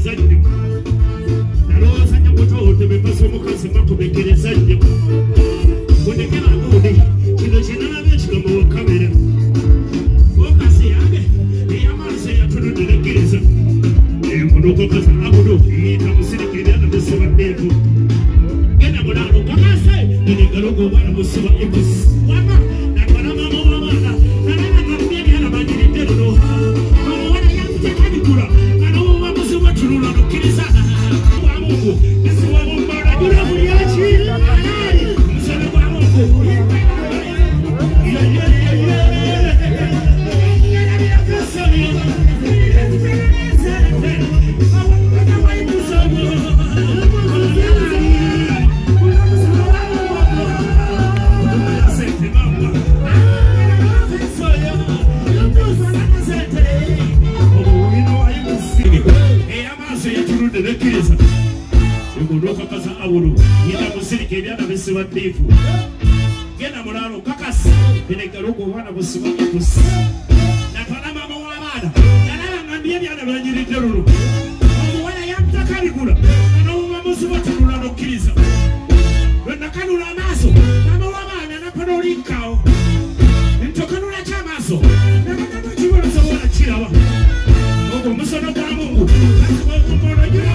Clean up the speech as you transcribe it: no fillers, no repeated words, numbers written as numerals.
kubekereza nnyo nalowooza nnyo mutowodde be mpaso omukazi makubekereza nnyo bundekebagundi kino kinalabye ekigambo wakamera fokasi yange ey'amaaso eyatunudderekereza munokokaza abudo eyita musirika ebyana bisibaddeevu genda mulaalo kakase nenegalogo obwana busiba ebusi wama natwala maama w'abaana nalaba ngambye ebyana banyiridde luno omuwala yakutekabikula alowowa busiba tulula lukkiriza wa mungu esiwa mumbala jula bulyaki alaali omusebe gwa mungu Kakasa awulu yina musirika ebyana bisiba ddiifu genda mulaalo kakasi benegalogo obwana busiba ebusi natwala maama w'abaana nalaba ngambye ebyana banyiridde luno omuwala yamutakabigula anawuma musiba tunula nokkiriza lwe nakanula amaaso maama w'abaana napana olinkaawo ntokanula kyamaaso nakanama kiwolosobola kiraba ogwo omusono gwa mungu kasibaomumonogira